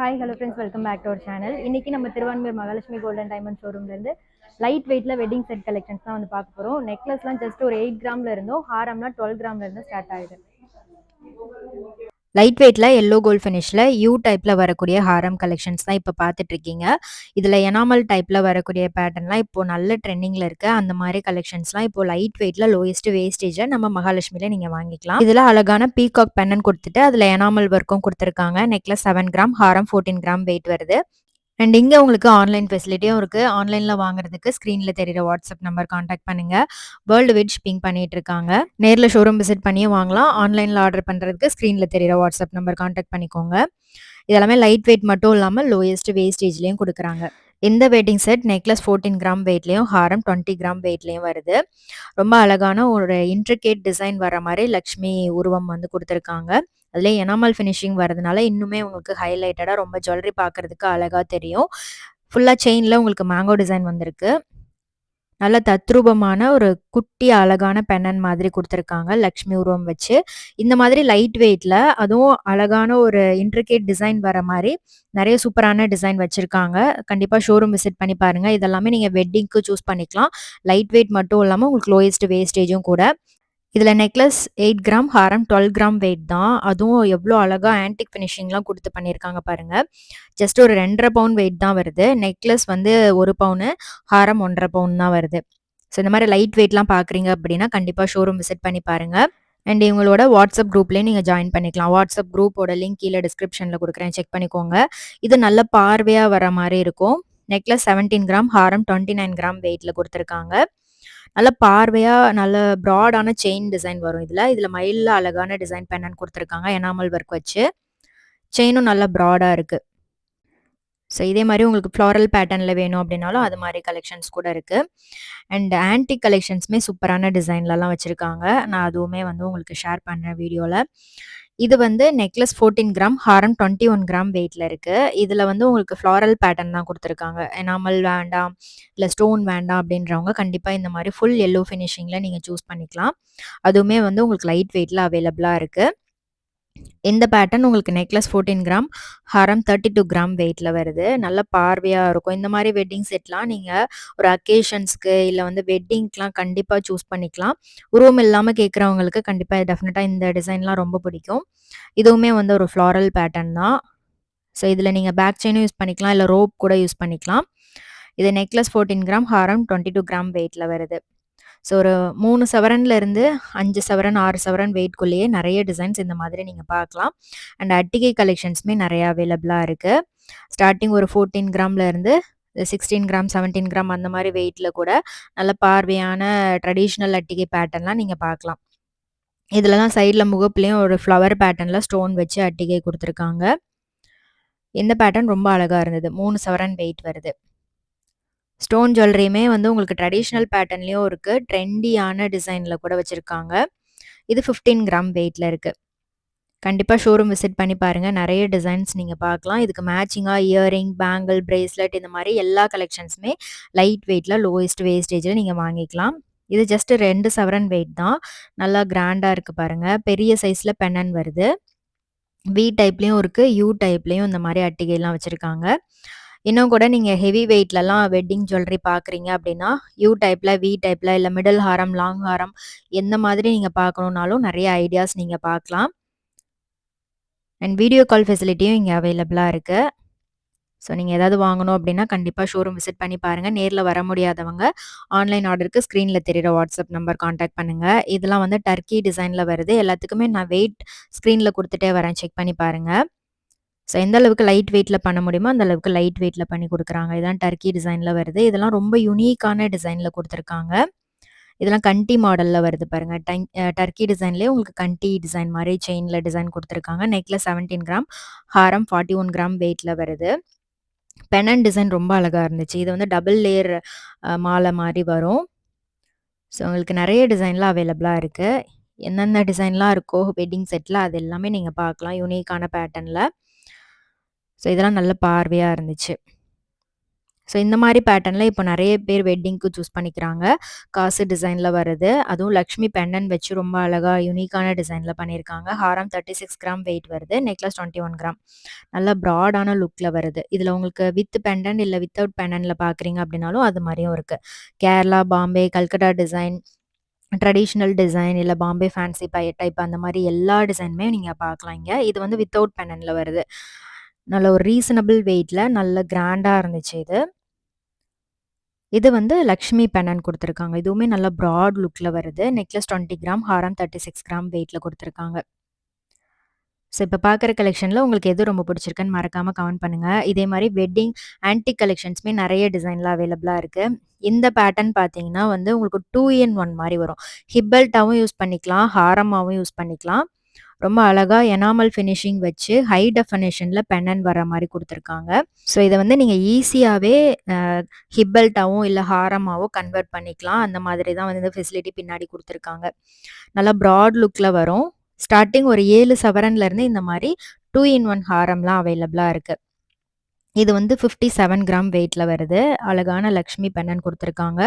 Hi hello friends, welcome back to our channel. இன்னைக்கு நம்ம Thiruvanmiyur Mahalakshmi golden diamond ஷோரூம்லேருந்து light வெயிட்டில் வெட்டிங் செட் கலெக்ஷன்ஸ் தான் வந்து பார்க்க போகிறோம். நெக்லஸ்லாம் ஜஸ்ட் ஒரு 8 கிராமில் இருந்தோம், ஹாரம்லாம் 12 கிராமில் இருந்து ஸ்டார்ட் ஆகுது. லைட் வெயிட்ல எல்லோ கோல்ட் ஃபினிஷ்ல யூ டைப்ல வரக்கூடிய ஹாரம் கலெக்ஷன்ஸ் தான் இப்போ பார்த்துட்டு இருக்கீங்க. இதுல எனாமல் டைப்ல வரக்கூடிய பேட்டர்ன்லாம் இப்போ நல்ல ட்ரெண்டிங்ல இருக்கு. அந்த மாதிரி கலெக்ஷன்ஸ்லாம் இப்போ லைட் வெயிட்ல லோயஸ்ட் வேஸ்டேஜை நம்ம மகாலட்சுமியில நீங்க வாங்கிக்கலாம். இதுல அழகான பீகாக் பெண்ணன் கொடுத்துட்டு அதுல எனாமல் ஒர்க்கும் கொடுத்துருக்காங்க. நெக்லஸ் 7 கிராம், ஹாரம் 14 கிராம் வெயிட் வருது. அண்ட் இங்கே உங்களுக்கு ஆன்லைன் ஃபெசிலிட்டியும் இருக்குது. ஆன்லைனில் வாங்குறதுக்கு ஸ்க்ரீனில் தெரியிற வாட்ஸ்அப் நம்பர் காண்டாக்ட் பண்ணுங்கள். வேர்ல்டு வைட் ஷிப்பிங் பண்ணிட்டு இருக்காங்க. நேரில் ஷோரூம் விசிட் பண்ணியும் வாங்கலாம். ஆன்லைனில் ஆர்டர் பண்ணுறதுக்கு ஸ்க்ரீனில் தெரியிற வாட்ஸ்அப் நம்பர் காண்டாக்ட் பண்ணிக்கோங்க. இதெல்லாமே லைட் வெயிட் மட்டும் இல்லாமல் லோயஸ்ட் வேஸ்டேஜ்லேயும் கொடுக்குறாங்க. இந்த வெட்டிங் செட் நெக்லஸ் 14 கிராம் வெயிட்லேயும் ஹாரம் 20 கிராம் வெயிட்லேயும் வருது. ரொம்ப அழகான ஒரு இன்ட்ரிகேட் டிசைன் வர மாதிரி லக்ஷ்மி உருவம் வந்து கொடுத்துருக்காங்க. அதுலேயே எனாமல் ஃபினிஷிங் வரதுனால இன்னுமே உங்களுக்கு ஹைலைட்டடாக ரொம்ப ஜுவல்லரி பார்க்குறதுக்கு அழகாக தெரியும். ஃபுல்லாக செயினில் உங்களுக்கு மேங்கோ டிசைன் வந்திருக்கு. நல்ல தத்ரூபமான ஒரு குட்டி அழகான பெண்ணன் மாதிரி கொடுத்துருக்காங்க லக்ஷ்மி உருவம் வச்சு. இந்த மாதிரி லைட் வெயிட்ல அதுவும் அழகான ஒரு இன்ட்ரிகேட் டிசைன் வர மாதிரி நிறைய சூப்பரான டிசைன் வச்சிருக்காங்க. கண்டிப்பா ஷோரூம் விசிட் பண்ணி பாருங்க. இதெல்லாமே நீங்க வெட்டிங்க்கு சூஸ் பண்ணிக்கலாம். லைட் வெயிட் மட்டும் இல்லாமல் உங்களுக்கு லோயஸ்ட் வேஸ்டேஜும் கூட. இதில் நெக்லஸ் 8 கிராம், ஹாரம் 12 கிராம் வெயிட் தான். அதுவும் எவ்வளோ அழகாக ஆன்டிக் ஃபினிஷிங்லாம் கொடுத்து பண்ணியிருக்காங்க பாருங்கள். ஜஸ்ட் ஒரு 2.5 பவுன் வெயிட் தான் வருது. நெக்லஸ் வந்து 1 பவுனு, ஹாரம் 1.5 பவுன் தான் வருது. ஸோ இந்த மாதிரி லைட் வெயிட்லாம் பார்க்குறீங்க அப்படின்னா கண்டிப்பாக ஷோரூம் விசிட் பண்ணி பாருங்கள். அண்ட் இவங்களோட வாட்ஸ்அப் குரூப்லேயே நீங்கள் ஜாயின் பண்ணிக்கலாம். வாட்ஸ்அப் குரூப்போட லிங்க் கீழே டிஸ்கிரிப்ஷனில் கொடுக்குறேன், செக் பண்ணிக்கோங்க. இது நல்ல பார்வையாக வர மாதிரி இருக்கும். நெக்லஸ் 17 கிராம், ஹாரம் 29 கிராம் வெயிட்டில் கொடுத்துருக்காங்க. நல்ல பார்வையா நல்ல ப்ராடான செயின் டிசைன் வரும். இதுல மயில்ல அழகான டிசைன் பெண்ணன் கொடுத்துருக்காங்க. எனாமல் ஒர்க் வச்சு செயினும் நல்ல ப்ராடா இருக்கு. ஸோ இதே மாதிரி உங்களுக்கு ஃப்ளாரல் பேட்டர்னில் வேணும் அப்படின்னாலும் அது மாதிரி கலெக்ஷன்ஸ் கூட இருக்குது. அண்ட் ஆன்டிக் கலெக்ஷன்ஸுமே சூப்பரான டிசைன்லலாம் வச்சுருக்காங்க. நான் அதுவுமே வந்து உங்களுக்கு ஷேர் பண்ணுறேன் வீடியோவில். இது வந்து நெக்லஸ் 14 கிராம், ஹாரம் 21 கிராம் வெயிட்டில் இருக்குது. இதில் வந்து உங்களுக்கு ஃப்ளாரல் பேட்டர்ன் தான் கொடுத்துருக்காங்க. எனாமல் வேண்டாம், இல்லை ஸ்டோன் வேண்டாம் அப்படின்றவங்க கண்டிப்பாக இந்த மாதிரி ஃபுல் எல்லோ ஃபினிஷிங்கில் நீங்கள் சூஸ் பண்ணிக்கலாம். அதுவுமே வந்து உங்களுக்கு லைட் வெயிட்டில் அவைலபிளாக இருக்குது. இந்த பேட்டர்ன் உங்களுக்கு நெக்லஸ் 14 கிராம், ஹாரம் 32 கிராம் வெயிட்ல வருது. நல்ல பார்வையா இருக்கும். இந்த மாதிரி வெட்டிங் செட்லாம் நீங்க ஒரு அக்கேஷன்ஸ்க்கு இல்லை வந்து வெட்டிங்க்குலாம் கண்டிப்பா சூஸ் பண்ணிக்கலாம். உருவம் இல்லாம கேட்குறவங்களுக்கு கண்டிப்பா டெஃபினட்டா இந்த டிசைன்லாம் ரொம்ப பிடிக்கும். இதுவுமே வந்து ஒரு ஃப்ளாரல் பேட்டர்ன் தான். ஸோ இதில் நீங்கள் பேக் செயினும் யூஸ் பண்ணிக்கலாம், இல்லை ரோப் கூட யூஸ் பண்ணிக்கலாம். இது நெக்லஸ் 14 கிராம், ஹாரம் 22 கிராம் வெயிட்ல வருது. ஸோ ஒரு 3 சவரன்லேருந்து 5 சவரன், 6 சவரன் வெயிட்குள்ளேயே நிறைய டிசைன்ஸ் இந்த மாதிரி நீங்கள் பார்க்கலாம். அண்ட் அட்டிகை கலெக்ஷன்ஸுமே நிறைய அவைலபிளாக இருக்குது. ஸ்டார்டிங் ஒரு 14 கிராம்லேருந்து 16 கிராம், 17 கிராம் அந்த மாதிரி வெயிட்டில் கூட நல்ல பார்வையான ட்ரெடிஷ்னல் அட்டிகை பேட்டர்ன்லாம் நீங்கள் பார்க்கலாம். இதில் தான் சைடில் முகப்புலேயும் ஒரு ஃப்ளவர் பேட்டர்னில் ஸ்டோன் வச்சு அட்டிகை கொடுத்துருக்காங்க. இந்த பேட்டர்ன் ரொம்ப அழகாக இருந்தது. 3 சவரன் வெயிட் வருது. ஸ்டோன் ஜுவல்லரியுமே வந்து உங்களுக்கு ட்ரெடிஷ்னல் பேட்டர்ன்லேயும் இருக்குது, ட்ரெண்டியான டிசைனில் கூட வச்சுருக்காங்க. இது 15 கிராம் வெயிட்டில் இருக்குது. கண்டிப்பாக ஷோரூம் விசிட் பண்ணி பாருங்கள். நிறைய டிசைன்ஸ் நீங்கள் பார்க்கலாம். இதுக்கு மேட்சிங்காக இயரிங், பேங்கிள், பிரேஸ்லெட் இந்த மாதிரி எல்லா கலெக்ஷன்ஸுமே லைட் வெயிட்டில் லோயஸ்ட் வேஸ்டேஜில் நீங்கள் வாங்கிக்கலாம். இது ஜஸ்ட் 2 சவரன் வெயிட் தான். நல்லா கிராண்டாக இருக்குது பாருங்கள். பெரிய சைஸில் பெண்ணன் வருது. வி டைப்லேயும் இருக்குது, யூ டைப்லேயும் இந்த மாதிரி அட்டிகைலாம் வச்சுருக்காங்க. இன்னும் கூட நீங்கள் ஹெவி வெயிட்லலாம் வெட்டிங் ஜுவல்லரி பார்க்குறீங்க அப்படின்னா யூ டைப்பில், வி டைப்பில், இல்லை மிடில் ஹாரம், லாங் ஹாரம் எந்த மாதிரி நீங்கள் பார்க்கணுன்னாலும் நிறைய ஐடியாஸ் நீங்கள் பார்க்கலாம். அண்ட் வீடியோ கால் ஃபெசிலிட்டியும் இங்கே அவைலபிளாக இருக்குது. ஸோ நீங்கள் ஏதாவது வாங்கணும் அப்படின்னா கண்டிப்பாக ஷோரூம் விசிட் பண்ணி பாருங்கள். நேரில் வர முடியாதவங்க ஆன்லைன் ஆர்டருக்கு ஸ்க்ரீனில் தெரிகிற வாட்ஸ்அப் நம்பர் காண்டாக்ட் பண்ணுங்கள். இதெல்லாம் வந்து டர்க்கி டிசைனில் வருது. எல்லாத்துக்குமே நான் வெயிட் ஸ்க்ரீனில் கொடுத்துட்டே வரேன், செக் பண்ணி பாருங்கள். ஸோ எந்த அளவுக்கு லைட் வெயிட்டில் பண்ண முடியுமோ அந்த அளவுக்கு லைட் வெயிட்டில் பண்ணி கொடுக்குறாங்க. இதெல்லாம் டர்க்கி டிசைனில் வருது. இதெல்லாம் ரொம்ப யூனிக்கான டிசைனில் கொடுத்துருக்காங்க. இதெல்லாம் கண்டி மாடலில் வருது பாருங்கள். டர்க்கி டிசைன்லேயே உங்களுக்கு கண்டி டிசைன் மாதிரி செயினில் டிசைன் கொடுத்துருக்காங்க. நெக்லஸ் 17 கிராம், ஹாரம் 41 கிராம் வெயிட்டில் வருது. பெனன் டிசைன் ரொம்ப அழகாக இருந்துச்சு. இது வந்து டபுள் லேயர் மாலை மாதிரி வரும். ஸோ உங்களுக்கு நிறைய டிசைன்லாம் அவைலபிளாக இருக்குது. என்னென்ன டிசைன்லாம் இருக்கோ வெட்டிங் செட்டில் அது எல்லாமே நீங்கள் பார்க்கலாம் யூனிக்கான பேட்டர்னில். ஸோ இதெல்லாம் நல்ல பார்வையாக இருந்துச்சு. ஸோ இந்த மாரி பேட்டர்ன்ல இப்போ நெறைய பேர் வெட்டிங்க்கு சூஸ் பண்ணிக்கிறாங்க. காசு டிசைன்ல வருது. அதுவும் லக்ஷ்மி பெண்டன்ட் வச்சு ரொம்ப அழகா யூனிக்கான டிசைன்ல பண்ணியிருக்காங்க. ஹாரம் 36 கிராம் வெயிட் வருது. Necklace 21 gram. நல்லா ப்ராடான லுக்ல வருது. இதுல உங்களுக்கு வித் பெண்டன்ட் இல்ல வித்தவுட் பெண்டன்ட்ல பார்க்குறீங்க அப்படின்னாலும் அது மாரியும் இருக்கு. Kerala, Bombay, Calcutta design, traditional design இல்ல பாம்பே ஃபேன்சி டைப் அந்த மாரி எல்லா டிசைனுமே நீங்க பார்க்கலாம் இங்க. இது வந்து வித்தவுட் பெண்டன்ட்ல வருது. நல்ல ஒரு ரீசனபிள் வெயிட்ல நல்ல கிராண்டா இருந்துச்சு இது. இது வந்து லக்ஷ்மி பெண்டன்ட் குடுத்துருக்காங்க. இதுவுமே நல்ல ப்ராட் லுக்ல வருது. நெக்லஸ் 20 கிராம், ஹாரம் 36 கிராம் வெயிட்ல குடுத்துருக்காங்க. ஸோ இப்ப பார்க்குற கலெக்ஷன்ல உங்களுக்கு எது ரொம்ப பிடிச்சிருக்குன்னு மறக்காம கமெண்ட் பண்ணுங்க. இதே மாரி வெட்டிங் ஆன்டிக் கலெக்ஷன்ஸுமே நெறைய டிசைன்ல அவைலபிளா இருக்கு. இந்த பேட்டர்ன் பார்த்தீங்கன்னா வந்து உங்களுக்கு 2 இன் 1 மாரி வரும். ஹிப் பெல்ட்டாவும் யூஸ் பண்ணிக்கலாம், ஹாரமாவும் யூஸ் பண்ணிக்கலாம். ரொம்ப அழகா எனாமல் ஃபினிஷிங் வச்சு ஹை டெஃபினிஷன்ல பெண்டன்ட் வர மாரி குடுத்துருக்காங்க. ஸோ இத வந்து நீங்க ஈஸியாவே அ ஹிப் பெல்ட்டாவும் இல்ல ஹாரமாவோ கன்வெர்ட் பண்ணிக்கலாம். அந்த மாதிரி தான் வந்து இந்த ஃபெசிலிட்டி பின்னாடி குடுத்துருக்காங்க. நல்லா ப்ராட் லுக்ல வரும். ஸ்டார்ட்டிங் ஒரு 7 சவரன்லேருந்து இந்த மாரி 2 இன் 1 ஹாரம்லாம் அவைலபிளா இருக்கு. இது வந்து 57 கிராம் வெயிட்ல வருது. அழகான லக்ஷ்மி பெண்டன்ட் குடுத்துருக்காங்க.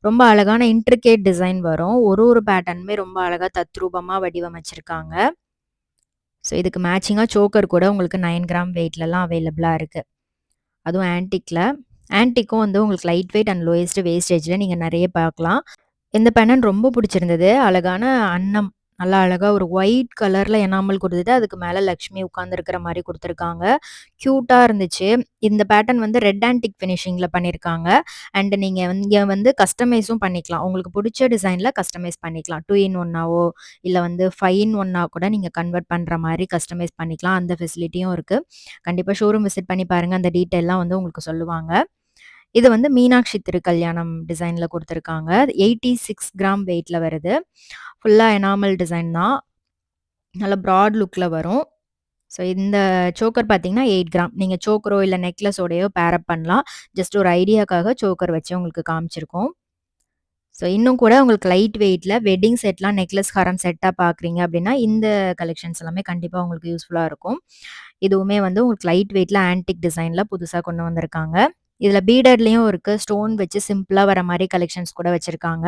ரொம்ப அழகான இன்ட்ரிகேட் டிசைன் வரும். ஒரு பேட்டர்னுமே ரொம்ப அழகா தத்ரூபமா வடிவமைச்சிருக்காங்க. ஸோ இதுக்கு மேட்சிங்கா சோக்கர் கூட உங்களுக்கு 9 கிராம் வெயிட்லலாம் அவைலபிளா இருக்கு. அதுவும் ஆன்டிக்ல. ஆன்டிக்கும் வந்து உங்களுக்கு லைட் வெயிட் அண்ட் லோயஸ்ட் வேஸ்டேஜ்ல நீங்க நெறைய பார்க்கலாம். இந்த பெண்டன்ட் ரொம்ப பிடிச்சிருந்தது. அழகான அன்னம். நல்லா அழகா ஒரு ஒயிட் கலர்ல எனாமல் குடுத்துட்டு, அதுக்கு மேல லக்ஷ்மி உட்கார்ந்திருக்கிற மாரி குடுத்துருக்காங்க. கியூட்டா இருந்துச்சு. இந்த பேட்டர்ன் வந்து ரெட் ஆன்டிக் ஃபினிஷிங்ல பண்ணியிருக்காங்க. அண்ட் நீங்க இங்க வந்து கஸ்டமைஸும் பண்ணிக்கலாம். உங்களுக்கு புடிச்ச டிசைன்ல கஸ்டமைஸ் பண்ணிக்கலாம். 2 இன் 1ஆவோ இல்ல வந்து 5 இன் 1ஆ கூட நீங்க கன்வெர்ட் பண்ற மாரி கஸ்டமைஸ் பண்ணிக்கலாம். அந்த ஃபெசிலிட்டியும் இருக்கு. கண்டிப்பா ஷோரூம் விசிட் பண்ணி பாருங்க. அந்த டீட்டெயில்லாம் வந்து உங்களுக்கு சொல்லுவாங்க. இது வந்து மீனாட்சி திருக்கல்யாணம் டிசைன்ல குடுத்துருக்காங்க. 86 கிராம் வெயிட்ல வருது. ஃபுல்லா எனாமல் டிசைன் தான். நல்ல ப்ராட் லுக்ல வரும். ஸோ இந்த சோக்கர் பார்த்தீங்கன்னா 8 கிராம். நீங்க சோக்கரோ இல்ல நெக்லஸோடயோ பேர் அப் பண்ணலாம். ஜஸ்ட் ஒரு ஐடியாக்காக சோக்கர் வச்சு உங்களுக்கு காமிச்சிருக்கோம். ஸோ இன்னும் கூட உங்களுக்கு லைட் வெயிட்ல வெட்டிங் செட்லாம் நெக்லஸ், ஹாரம் செட்டா பார்க்குறீங்க அப்படின்னா, இந்த கலெக்ஷன்ஸ் எல்லாமே கண்டிப்பா உங்களுக்கு யூஸ்ஃபுல்லா இருக்கும். இதுவுமே வந்து உங்களுக்கு லைட் வெயிட்ல ஆன்டிக் டிசைன்ல புதுசா கொண்டு வந்திருக்காங்க. இதுல பீடட்லயும் இருக்கு. ஸ்டோன் வச்சு சிம்பிளா வர மாரி கலெக்ஷன்ஸ் கூட வச்சிருக்காங்க.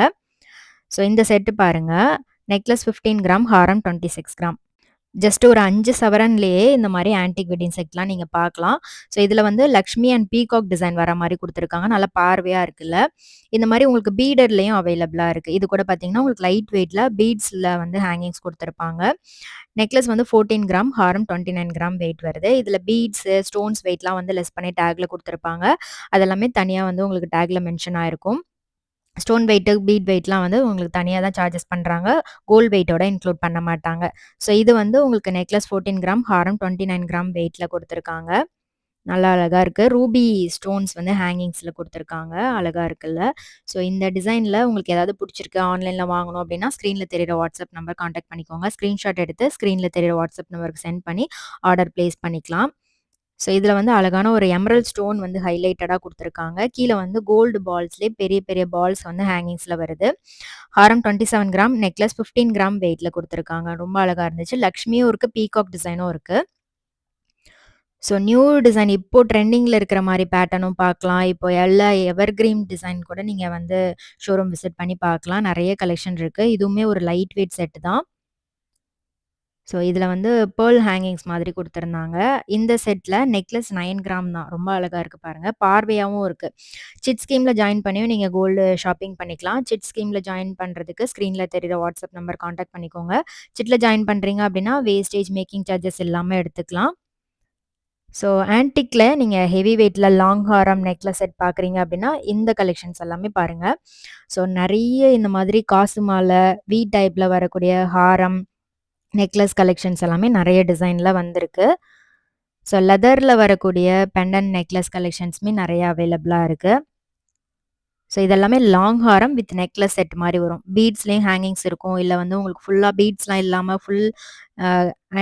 ஸோ இந்த செட் பாருங்க. நெக்லஸ் 15 கிராம், ஹாரம் 26 கிராம். ஜஸ்ட் ஒரு 5 சவரன்லேயே இந்த மாரி ஆன்டிக் வெட்டிங் செட்லாம் நீங்க பார்க்கலாம். ஸோ இதுல வந்து லக்ஷ்மி அண்ட் பீகாக் டிசைன் வர மாரி குடுத்துருக்காங்க. நல்லா பார்வையா இருக்குல்ல. இந்த மாரி உங்களுக்கு பீடட்லயும் அவைலபிளா இருக்கு. இது கூட பார்த்தீங்கன்னா, உங்களுக்கு லைட் வெயிட்ல பீட்ஸ்ல வந்து ஹேங்கிங்ஸ் குடுத்துருப்பாங்க. நெக்லஸ் வந்து 14 கிராம், ஹாரம் 29 கிராம் வெயிட் வருது. இதுல பீட்ஸு, ஸ்டோன்ஸ் வெயிட்லாம் வந்து லெஸ் பண்ணி டேக்ல குடுத்துருப்பாங்க. அதெல்லாமே தனியா வந்து உங்களுக்கு டேக்ல மென்ஷன் ஆயிருக்கும். ஸ்டோன் வெயிட்டு, பீட் வெயிட்லாம் வந்து உங்களுக்கு தனியா தான் சார்ஜஸ் பண்றாங்க. கோல்ட் வெயிட்டோட இன்க்ளூட் பண்ண மாட்டாங்க. ஸோ இது வந்து உங்களுக்கு நெக்லஸ் 14 கிராம், ஹாரம் 29 கிராம் வெயிட்ல குடுத்துருக்காங்க. நல்லா அழகா இருக்கு. ரூபி ஸ்டோன்ஸ் வந்து ஹேங்கிங்ஸ்ல குடுத்துருக்காங்க. அழகா இருக்குல்ல. ஸோ இந்த டிசைன்ல உங்களுக்கு ஏதாவது புடிச்சிருக்கு, ஆன்லைன்ல வாங்கணும் அப்டின்னா, ஸ்க்ரீன்ல தெரியிற வாட்ஸ்அப் நம்பர் கான்டாக்ட் பண்ணிக்கோங்க. ஸ்க்ரீன்ஷாட் எடுத்து ஸ்க்ரீன்ல தெரியிற வாட்ஸ்அப் நம்பருக்கு சென்ட் பண்ணி ஆர்டர் பிளேஸ் பண்ணிக்கலாம். ஸோ இதுல வந்து அழகான ஒரு எமரல்ட் ஸ்டோன் வந்து ஹைலைட்டடா குடுத்துருக்காங்க. கீழ வந்து கோல்டு பால்ஸ்லயே பெரிய பெரிய பால்ஸ் வந்து ஹேங்கிங்ஸ்ல வருது. ஹாரம் 27 கிராம், நெக்லஸ் 15 கிராம் வெயிட்ல குடுத்துருக்காங்க. ரொம்ப அழகா இருந்துச்சு. லக்ஷ்மியும் இருக்கு, பீகாக் டிசைனும் இருக்கு. ஸோ நியூ டிசைன் இப்போ ட்ரெண்டிங்ல இருக்கிற மாரி பேட்டர்னும் பார்க்கலாம். இப்போ எல்லா எவர்கிரீன் டிசைன் கூட நீங்க வந்து ஷோரூம் விசிட் பண்ணி பார்க்கலாம். நெறைய கலெக்ஷன் இருக்கு. இதுவுமே ஒரு லைட் வெயிட் செட் தான். ஸோ இதுல வந்து பெர்ல் ஹேங்கிங்ஸ் மாதிரி குடுத்துருந்தாங்க. இந்த செட்ல நெக்லஸ் 9 கிராம் தான். ரொம்ப அழகா இருக்கு பாருங்க. பார்வையாவும் இருக்கு. சிட் ஸ்கீம்ல ஜாயின் பண்ணியும் நீங்க கோல்டு ஷாப்பிங் பண்ணிக்கலாம். சிட் ஸ்கீம்ல ஜாயின் பண்றதுக்கு ஸ்க்ரீன்ல தெரியிற வாட்ஸ்அப் நம்பர் கான்டாக்ட் பண்ணிக்கோங்க. சிட்ல ஜாயின் பண்றீங்க அப்டின்னா, வேஸ்டேஜ், மேக்கிங் சார்ஜஸ் இல்லாம எடுத்துக்கலாம். ஸோ ஆன்டிக்ல நீங்க ஹெவி வெயிட்ல லாங் ஹாரம் நெக்லஸ் செட் பார்க்குறீங்க அப்டின்னா, இந்த கலெக்ஷன்ஸ் எல்லாமே பாருங்க. ஸோ நெறைய இந்த மாதிரி காசு மாலை, வி டைப்ல வரக்கூடிய ஹாரம், நெக்லஸ் கலெக்ஷன்ஸ் எல்லாமே நெறைய டிசைன்ல வந்திருக்கு. ஸோ லெதர்ல வரக்கூடிய பெண்டன்ட் நெக்லஸ் கலெக்ஷன்ஸுமே நெறைய அவைலபிளா இருக்கு. ஸோ இதெல்லாமே long Haram with necklace set மாரி வரும். பீட்ஸ்லயும் ஹேங்கிங்ஸ் இருக்கும். இல்ல வந்து உங்களுக்கு ஃபுல்லா பீட்ஸ்லாம் இல்லாம ஃபுல் அ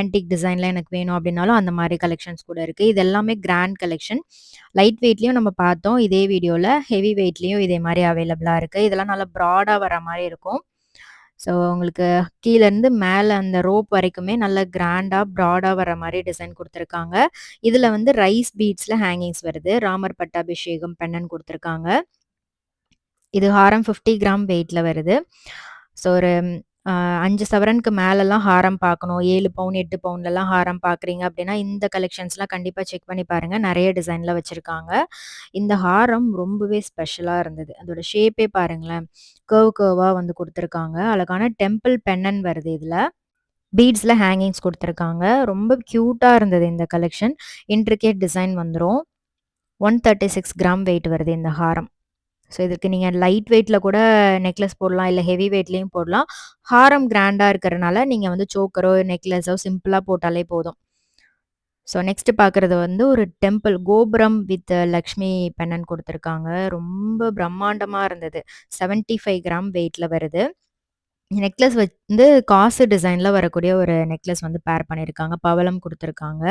ஆன்டிக் டிசைன்ல எனக்கு வேணும் அப்டின்னாலும் அந்த மாரி கலெக்ஷன்ஸ் கூட இருக்கு. இது எல்லாமே கிராண்ட் கலெக்ஷன். லைட் வெயிட்லயும் நம்ம பார்த்தோம் இதே வீடியோல. ஹெவி வெயிட்லயும் இதே மாரி அவைலபிளா இருக்கு. இதெல்லாம் நல்லா ப்ராடா வர மாரி இருக்கும். ஸோ உங்களுக்கு கீழேருந்து மேல அந்த ரோப் வரைக்குமே நல்ல கிராண்டா, ப்ராடா வர மாரி டிசைன் குடுத்துருக்காங்க. இதுல வந்து ரைஸ் பீட்ஸ்ல ஹேங்கிங்ஸ் வருது. ராமர் பட்டாபிஷேகம் பெண்டன்ட் குடுத்துருக்காங்க. இது ஹாரம் 50 கிராம் வெயிட்ல வருது. ஸோ ஒரு 5 சவரனுக்கு மேலலாம் ஹாரம் பார்க்கணும். 7 பவுன், 8 பவுன்லலாம் ஹாரம் பார்க்குறீங்க அப்டின்னா, இந்த கலெக்ஷன்ஸ்லாம் கண்டிப்பா செக் பண்ணி பாருங்க. நெறைய டிசைன்ல வச்சிருக்காங்க. இந்த ஹாரம் ரொம்பவே ஸ்பெஷலா இருந்தது. அதோட ஷேப்பே பாருங்களேன். கர்வா வந்து குடுத்துருக்காங்க. அழகான டெம்பிள் பென்னன் வருது இதுல. பீட்ஸ்ல ஹேங்கிங்ஸ் குடுத்துருக்காங்க. ரொம்ப கியூட்டா இருந்தது இந்த கலெக்ஷன். இன்ட்ரிகேட் டிசைன் வந்துரும். 136 கிராம் வெயிட் வருது இந்த ஹாரம். ஸோ இதுக்கு நீங்க லைட் வெயிட்ல கூட நெக்லஸ் போடலாம். இல்ல ஹெவி வெயிட்லயும் போடலாம். ஹாரம் கிராண்டா இருக்கிறனால நீங்க வந்து சோக்கரோ, நெக்லஸோ சிம்பிளா போட்டாலே போதும். ஸோ நெக்ஸ்ட் பார்க்குறது வந்து ஒரு டெம்பிள் கோபுரம் வித் லக்ஷ்மி பென்னன் குடுத்துருக்காங்க. ரொம்ப பிரம்மாண்டமா இருந்தது. 75 கிராம் வெயிட்ல வருது. நெக்லஸ் வந்து காசு டிசைன்ல வரக்கூடிய ஒரு நெக்லஸ் வந்து பேர் பண்ணியிருக்காங்க. பவளம் குடுத்துருக்காங்க.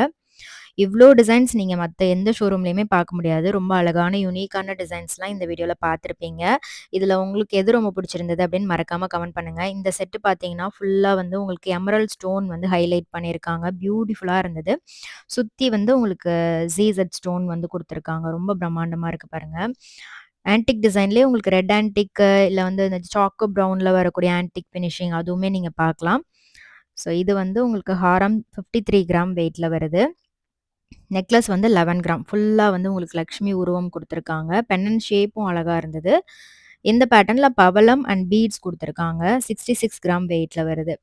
இவ்ளோ டிசைன்ஸ் நீங்க மத்த எந்த ஷோரூம்லயுமே பார்க்க முடியாது. ரொம்ப அழகான யூனிக்கான டிசைன்ஸ்லாம் இந்த வீடியோல பார்த்துருப்பீங்க. இதுல உங்களுக்கு எது ரொம்ப பிடிச்சிருந்தது அப்படின்னு மறக்காம கமெண்ட் பண்ணுங்க. இந்த செட் பார்த்தீங்கன்னா, ஃபுல்லா வந்து உங்களுக்கு எமரல்ட் ஸ்டோன் வந்து ஹைலைட் பண்ணியிருக்காங்க. பியூட்டிஃபுல்லா இருந்தது. சுத்தி வந்து உங்களுக்கு ஜீசட் ஸ்டோன் வந்து குடுத்துருக்காங்க. ரொம்ப பிரம்மாண்டமா இருக்கு பாருங்க. ஆன்டிக் டிசைன்லயே உங்களுக்கு ரெட் ஆன்டிக் இல்ல வந்து இந்த சாக்கோ ப்ரவுன்ல வரக்கூடிய ஆன்டிக் ஃபினிஷிங் அதுவுமே நீங்க பார்க்கலாம். ஸோ இது வந்து உங்களுக்கு ஹாரம் 53 கிராம் வெயிட்ல வருது. நெக்லஸ் வந்து 11 கிராம். ஃபுல்லா வந்து உங்களுக்கு லக்ஷ்மி உருவம் குடுத்துருக்காங்க. பெண்டன்ட் ஷேப்பும் அழகா இருந்தது. இந்த பேட்டர்ன்ல பவளம் அண்ட் பீட்ஸ் குடுத்துருக்காங்க. 66 கிராம் வெயிட்ல வருது.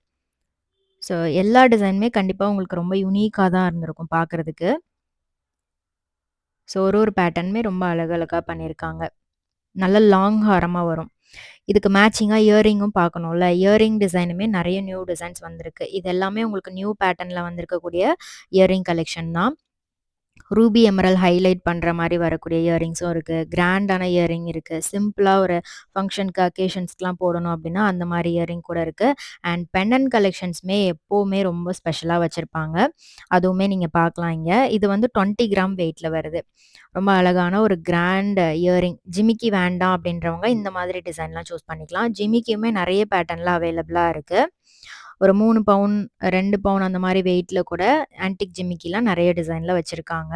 ஸோ எல்லா டிசைனுமே கண்டிப்பா உங்களுக்கு ரொம்ப யூனிக்கா தான் இருந்திருக்கும் பார்க்கறதுக்கு. ஸோ ஒரு பேட்டர்னுமே ரொம்ப அழகழகா பண்ணியிருக்காங்க. நல்ல லாங் ஹாரமா வரும். இதுக்கு மேட்சிங்கா இயரிங்கும் பார்க்கணும்ல. இயரிங் டிசைனுமே நெறைய நியூ டிசைன்ஸ் வந்திருக்கு. இது எல்லாமே உங்களுக்கு நியூ பேட்டர்ன்ல வந்திருக்கக்கூடிய இயரிங் கலெக்ஷன் தான். ரூபி எமரல் ஹைலைட் பண்ற மாரி வரக்கூடிய இயரிங்ஸும் இருக்கு. கிராண்டான இயரிங் இருக்கு. சிம்பிளா ஒரு ஃபங்ஷனுக்கு, அக்கேஷன்ஸ்க்குலாம் போடணும் அப்டின்னா, அந்த மாரி இயரிங் கூட இருக்கு. அண்ட் பெண்டன்ட் கலெக்ஷன்ஸுமே எப்பவுமே ரொம்ப ஸ்பெஷலா வச்சிருப்பாங்க. அதுவுமே நீங்க பார்க்கலாம் இங்க. இது வந்து 20 கிராம் வெயிட்ல வருது. ரொம்ப அழகான ஒரு கிராண்ட் இயரிங். ஜிமிக்கி வேண்டாம் அப்டின்றவங்க இந்த மாதிரி டிசைன்லாம் சூஸ் பண்ணிக்கலாம். ஜிமிக்கியுமே நெறைய பேட்டர்ன்ல அவைலபிளா இருக்கு. ஒரு 3 பவுன், 2 பவுன் அந்த மாரி வெயிட்ல கூட ஆன்டிக் ஜிமிக்கிலாம் நெறைய டிசைன்ல வச்சிருக்காங்க.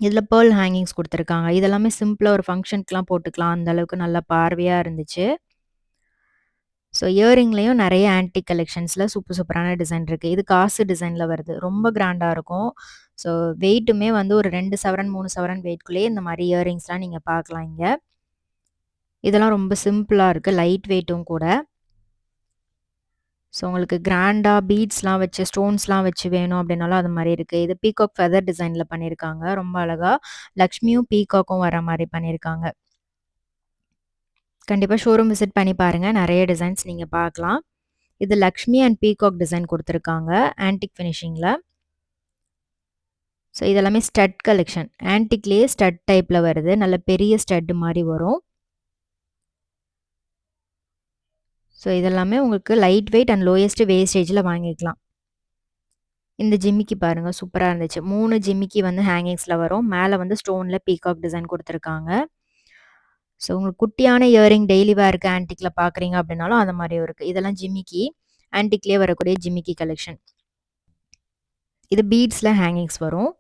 இதுல பேர்ல் ஹேங்கிங்ஸ் குடுத்துருக்காங்க. இதெல்லாமே சிம்பிளா ஒரு ஃபங்ஷனுக்குலாம் போட்டுக்கலாம். அந்த அளவுக்கு நல்லா பார்வையா இருந்துச்சு. ஸோ இயரிங்லயும் நெறைய ஆன்டிக் கலெக்ஷன்ஸ்ல சூப்பரான டிசைன் இருக்கு. இது காசு டிசைன்ல வருது. ரொம்ப கிராண்டா இருக்கும். ஸோ வெயிட்டுமே வந்து ஒரு 2 சவரன், 3 சவரன் வெயிட்குள்ளேயே இந்த மாரி இயரிங்ஸ்லாம் நீங்க பார்க்கலாம் இங்க. இதெல்லாம் ரொம்ப சிம்பிளா இருக்கு. லைட் வெயிட்டும் கூட. ஸோ உங்களுக்கு கிராண்டா பீட்ஸ்லாம் வச்சு, ஸ்டோன்ஸ்லாம் வச்சு வேணும் அப்டின்னாலும் அது மாரி இருக்கு. இது பீகாக் ஃபெதர் டிசைன்ல பண்ணியிருக்காங்க. ரொம்ப அழகா லக்ஷ்மியும், பீகாக்கும் வர மாரி பண்ணியிருக்காங்க. கண்டிப்பா ஷோரூம் விசிட் பண்ணி பாருங்க. நெறைய டிசைன்ஸ் நீங்க பார்க்கலாம். இது லக்ஷ்மி அண்ட் பீகாக் டிசைன் குடுத்துருக்காங்க. ஆன்டிக் ஃபினிஷிங்ல. ஸோ இதெல்லாமே ஸ்டட் கலெக்ஷன். ஆன்டிக்லயே ஸ்டட் டைப்ல வருது. நல்ல பெரிய ஸ்டட் மாரி வரும். ஸோ இதெல்லாமே உங்களுக்கு லைட் வெயிட் அண்ட் லோயஸ்ட் வேஸ்டேஜ்ல வாங்கிக்கலாம். இந்த ஜிமிக்கி பாருங்க சூப்பரா இருந்துச்சு. 3 ஜிமிக்கி வந்து ஹேங்கிங்ஸ்ல வரும். மேல வந்து ஸ்டோன்ல பீகாக் டிசைன் குடுத்துருக்காங்க. ஸோ உங்களுக்கு குட்டியான இயரிங் டெய்லி வேர்க்கு ஆன்டிக்ல பார்க்குறீங்க அப்டின்னாலும் அந்த மாரியும் இருக்கு. இதெல்லாம் ஜிமிக்கி. ஆன்டிக்லயே வரக்கூடிய ஜிமிக்கி கலெக்ஷன். இது பீட்ஸ்ல ஹேங்கிங்ஸ் வரும்.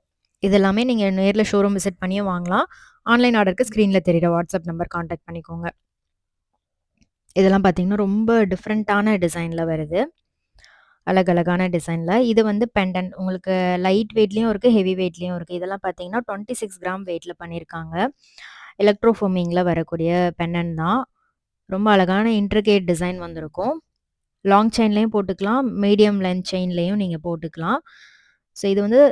இது எல்லாமே நீங்க நேர்ல ஷோரூம் விசிட் பண்ணியும் வாங்கலாம். ஆன்லைன் ஆர்டருக்கு ஸ்க்ரீன்ல தெரியிற வாட்ஸ்அப் நம்பர் கான்டாக்ட் பண்ணிக்கோங்க. இதெல்லாம் பார்த்தீங்கன்னா, ரொம்ப டிஃப்ரெண்ட்டான டிசைன்ல வருது. அழகழகான டிசைன்ல. இது வந்து பெண்டன்ட். உங்களுக்கு லைட் வெயிட்லயும் இருக்கு, ஹெவி வெயிட்லயும் இருக்கு. இதெல்லாம் பார்த்தீங்கன்னா, 26 கிராம் வெயிட்ல பண்ணியிருக்காங்க. எலக்ட்ரோ ஃபோமிங்ல வரக்கூடிய பெண்டன்ட் தான். ரொம்ப அழகான இன்ட்ரிகேட் டிசைன் வந்திருக்கும். லாங் செயின்லயும் போட்டுக்கலாம். மீடியம் லென்த் செயின்லயும் நீங்க போட்டுக்கலாம். ஸோ இது வந்து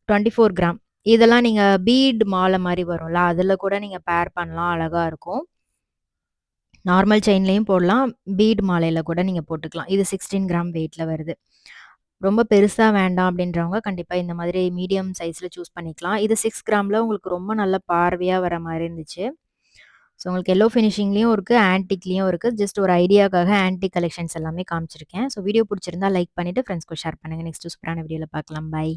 24 கிராம். இதெல்லாம் நீங்க பீட் மாலை மாரி வரும்ல, அதுல கூட நீங்க பேர் பண்ணலாம். அழகா இருக்கும். நார்மல் செயின்லயும் போடலாம். பீட் மாலையில கூட நீங்க போட்டுக்கலாம். இது 16 கிராம் வெயிட்ல வருது. ரொம்ப பெருசா வேண்டாம் அப்படின்றவங்க கண்டிப்பா இந்த மாதிரி மீடியம் சைஸ்ல சூஸ் பண்ணிக்கலாம். இது 6 கிராம்ல உங்களுக்கு ரொம்ப நல்ல பார்வையா வர மாரி இருந்துச்சு. ஸோ உங்களுக்கு எல்லோ ஃபினிஷிங்லயும் இருக்கு, ஆன்டிக்லயும் இருக்கு. ஜஸ்ட் ஒரு ஐடியாக்காக ஆன்டிக் கலெக்ஷன்ஸ் எல்லாமே காமிச்சிருக்கேன். ஸோ வீடியோ புடிச்சிருந்தா லைக் பண்ணிட்டு ஃப்ரெண்ட்ஸ்க்கு ஷேர் பண்ணுங்க. நெக்ஸ்ட் சூப்பரான வீடியோல பார்க்கலாம். பை.